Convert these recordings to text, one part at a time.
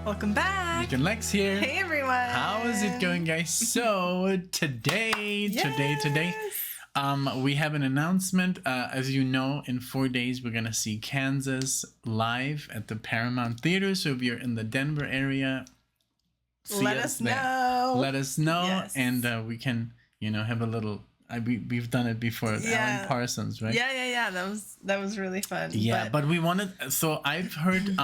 Welcome back. NicknLex here. Hey everyone. How is it going, guys? So today, we have an announcement. As you know, in 4 days we're gonna see Kansas live at the Paramount Theater. So if you're in the Denver area, let us know. Let us know, yes. And we can, have a little. We've done it before. Alan Parsons, right? Yeah. That was really fun. Yeah, but we wanted. So I've heard.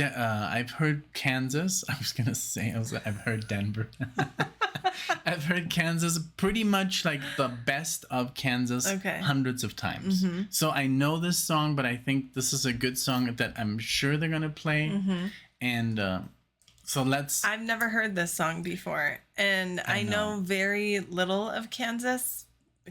I've heard Kansas. I was gonna say I've heard Denver. I've heard Kansas pretty much like the best of Kansas hundreds of times. Mm-hmm. So I know this song, but I think this is a good song that I'm sure they're gonna play. Mm-hmm. And so let's. I've never heard this song before, and I know very little of Kansas.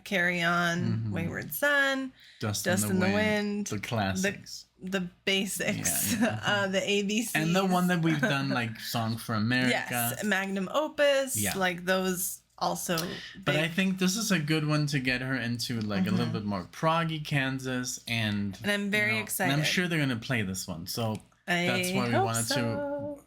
Carry On, mm-hmm. Wayward Son, Dust in the Wind, the classics. The basics, the ABCs. And the one that we've done, like Song for America. Yes, Magnum Opus, like those also. But I think this is a good one to get her into, like a little bit more proggy Kansas. And I'm very excited. And I'm sure they're going to play this one. So that's why we wanted to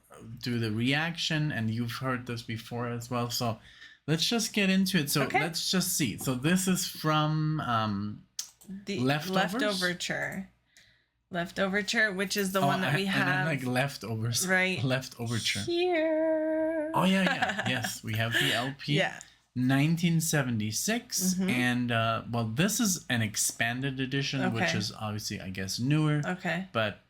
do the reaction. And you've heard this before as well. So let's just get into it. So let's just see. So this is from the Leftoverture. Leftoverture, which is the one that we have. And then like Leftovers. Right. Leftoverture. Here. Oh, yeah. Yes, we have the LP. Yeah. 1976. Mm-hmm. And, well, this is an expanded edition, which is obviously, I guess, newer. Okay. But,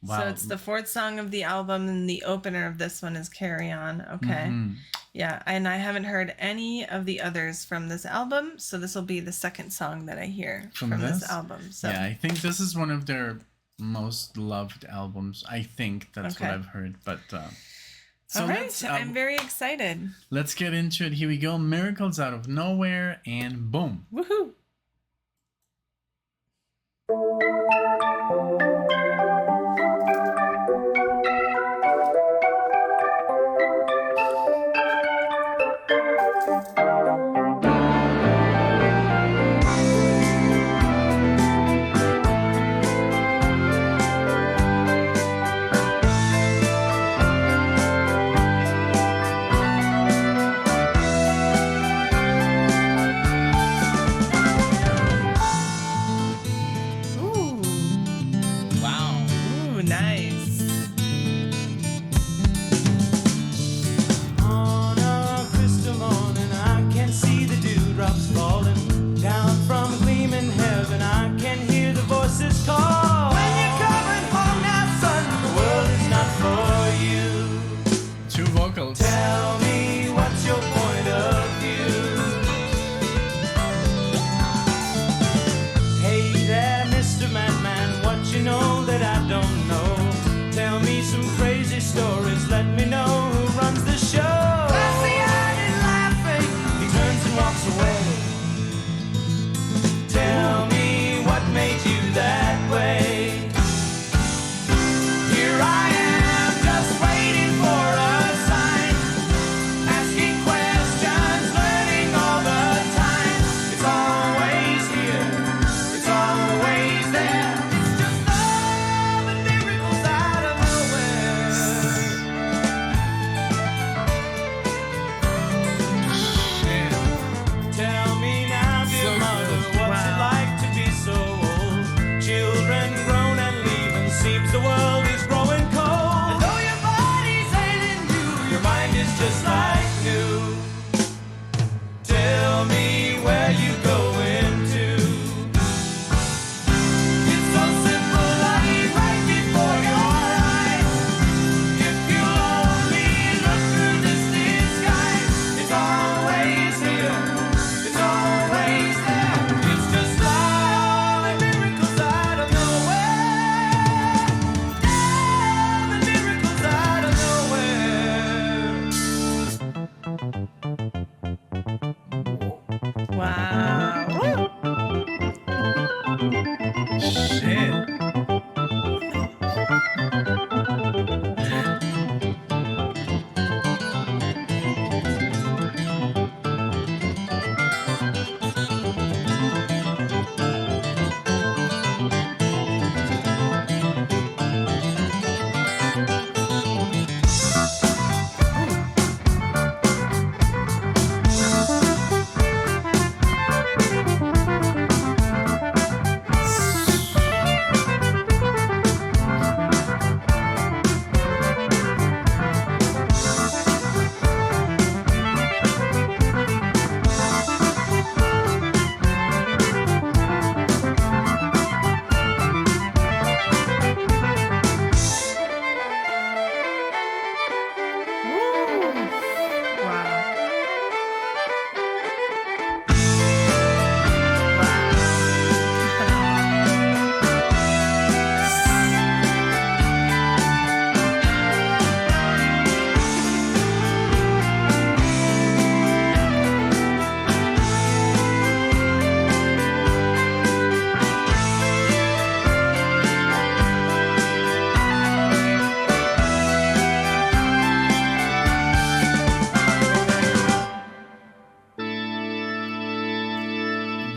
wow. So it's the fourth song of the album, and the opener of this one is Carry On. Okay. Mm-hmm. Yeah, and I haven't heard any of the others from this album, so this will be the second song that I hear from this album. So. Yeah, I think this is one of their most loved albums. I think that's what I've heard. But so all right, I'm very excited. Let's get into it. Here we go. Miracles Out of Nowhere, and boom. Woohoo!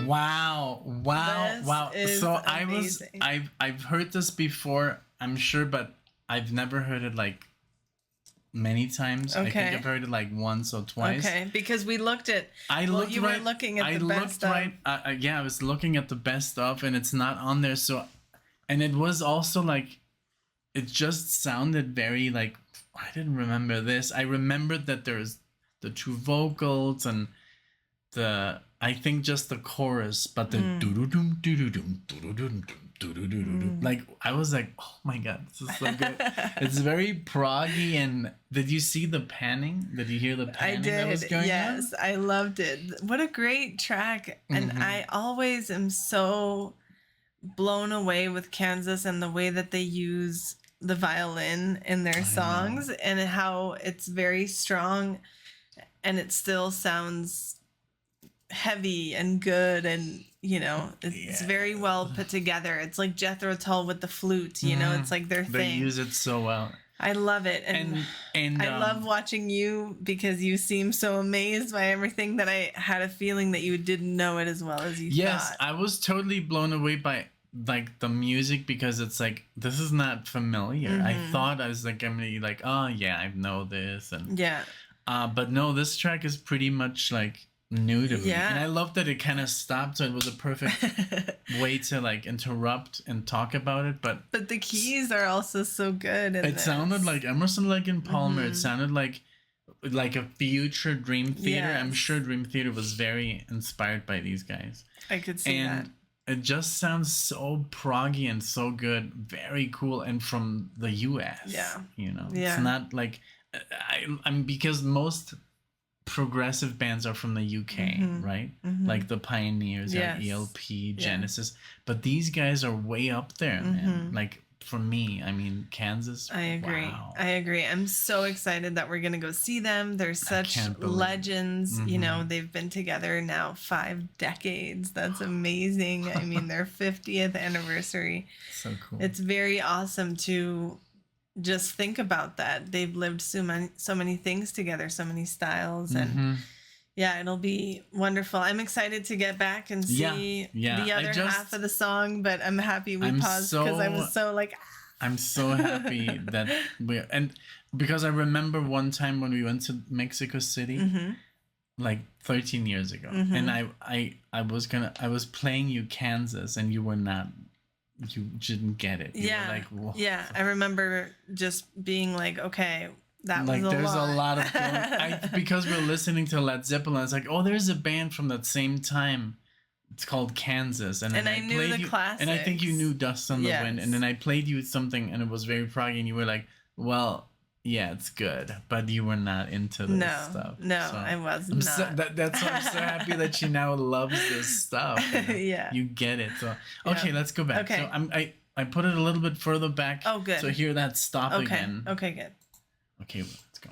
Wow. So amazing. I've heard this before, I'm sure, but I've never heard it like many times. Okay. I think I've heard it like once or twice. Okay, because we looked at. I were looking at the best of. I was looking at the best of, and it's not on there. So, and it was also like, it just sounded very like, I didn't remember this. I remembered that there's the two vocals and I think just the chorus, but the doo-doo-doom, doo-doo-doom, doo-doo-doom, doo-doo-doo-doo. Like, I was like, oh my god, this is so good. It's very proggy. And did you see the panning? Did you hear the panning that was going on? Yes, I loved it. What a great track. And I always am so blown away with Kansas and the way that they use the violin in their songs and how it's very strong and it still sounds heavy and good, and it's very well put together. It's like Jethro Tull with the flute, it's like their thing. They use it so well. I love it, and I love watching you because you seem so amazed by everything that I had a feeling that you didn't know it as well as you thought. Yes, I was totally blown away by like the music because it's like, this is not familiar. I thought I was like, I'm gonna be like, oh yeah, I know this, and but no, this track is pretty much like new to me, and I love that it kind of stopped, so it was a perfect way to like interrupt and talk about it. But the keys are also so good. It sounded like Emerson, Lake and Palmer. It sounded like a future Dream Theater. I'm sure Dream Theater was very inspired by these guys. I could see that. It just sounds so proggy and so good, very cool, and from the U.S. It's not like I'm because most progressive bands are from the UK, right? Like the Pioneers, ELP, Genesis, but these guys are way up there, man. Like for me, I mean, Kansas. I agree. Wow. I agree. I'm so excited that we're gonna go see them. They're such legends. They've been together now 5 decades. That's amazing. I mean, their 50th anniversary. So cool. It's very awesome to just think about that. They've lived so many things together, so many styles, and it'll be wonderful. I'm excited to get back and see the other half of the song, but I'm happy we paused because I was so like. I'm so happy that because I remember one time when we went to Mexico City, like 13 years ago, and I was playing you Kansas, and you didn't get it. You were like, whoa. Yeah, I remember just being like, okay, that was there's a lot of because we're listening to Led Zeppelin. It's like, oh, there's a band from that same time. It's called Kansas, and I knew the classics. And I think you knew Dust on the Wind, and then I played you something, and it was very proggy, and you were like, well, yeah, it's good, but you were not into this stuff. No, so I was not. That's why I'm so happy that she now loves this stuff. You get it. So okay, let's go back. Okay. So I put it a little bit further back. Oh, good. So hear that stop again. Okay, good. Okay, let's go.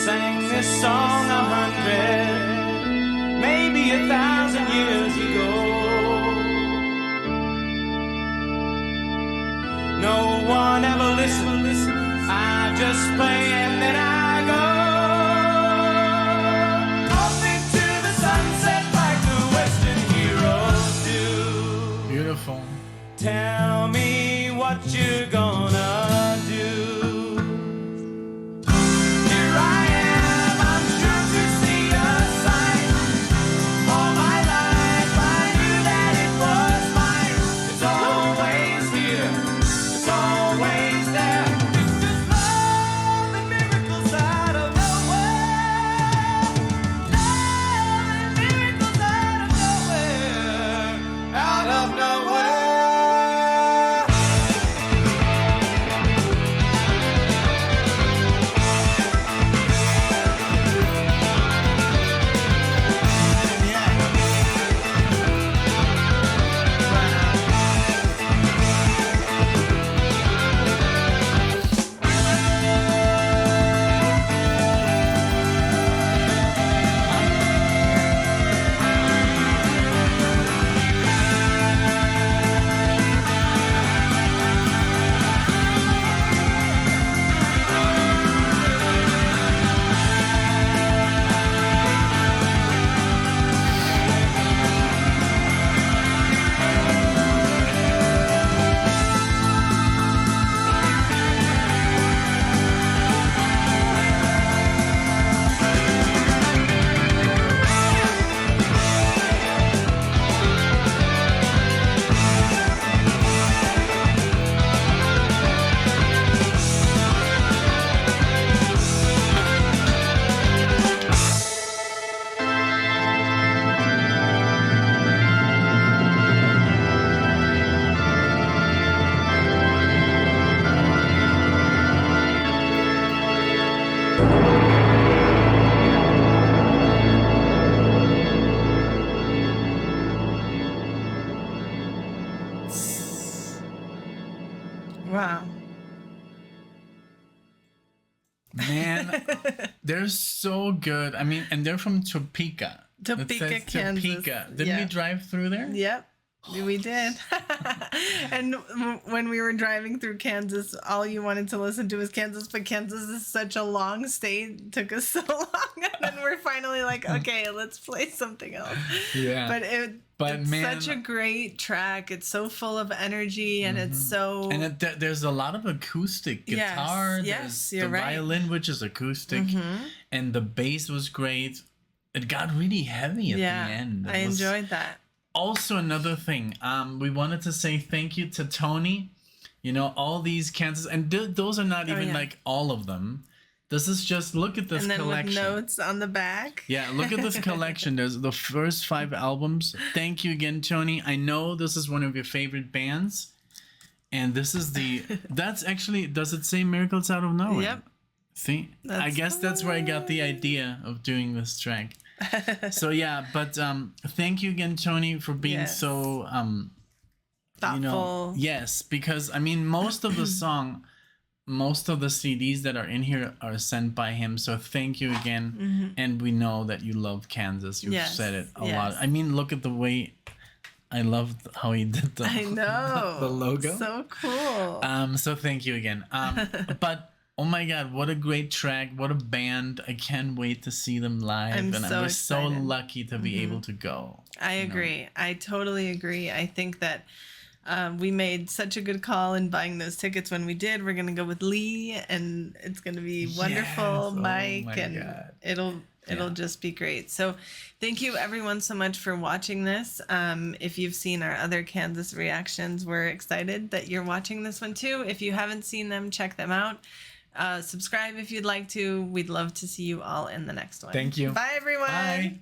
Sang this song 100, maybe 1,000 years ago. No one ever listened. I just play and then I go off into the sunset like the Western heroes do. Beautiful. Tell me what you're gonna do. Wow. Man, they're so good. I mean, and they're from Topeka. Topeka, Kansas. Topeka. Didn't we drive through there? Yep. We did. And when we were driving through Kansas, all you wanted to listen to was Kansas, but Kansas is such a long state. It took us so long. And then we're finally like, okay, let's play something else. Yeah. But it's such a great track. It's so full of energy, and it's so... And there's a lot of acoustic guitar. Yes, you're right. The violin, which is acoustic. And the bass was great. It got really heavy at the end. I enjoyed that. Also, another thing, we wanted to say thank you to Tony. You know, all these Kansas, and those are not even like all of them. This is just, look at this collection. And then with notes on the back. Yeah, look at this collection. There's the first 5 albums. Thank you again, Tony. I know this is one of your favorite bands. And this is that's actually, does it say Miracles Out of Nowhere? Yep. See? I guess that's where I got the idea of doing this track. So yeah, but thank you again, Tony, for being so thoughtful. Yes, because I mean, most of the CDs that are in here are sent by him. So thank you again, and we know that you love Kansas. You've said it a lot. I mean, look at the way. I loved how he did the logo. So cool. So thank you again. But. Oh my God, what a great track. What a band. I can't wait to see them live. We're so lucky to be able to go. I agree. I totally agree. I think that we made such a good call in buying those tickets when we did. We're going to go with Lee, and it's going to be wonderful. Mike, and it'll just be great. So thank you everyone so much for watching this. If you've seen our other Kansas reactions, we're excited that you're watching this one too. If you haven't seen them, check them out. Subscribe if you'd like to. We'd love to see you all in the next one. Thank you. Bye, everyone. Bye.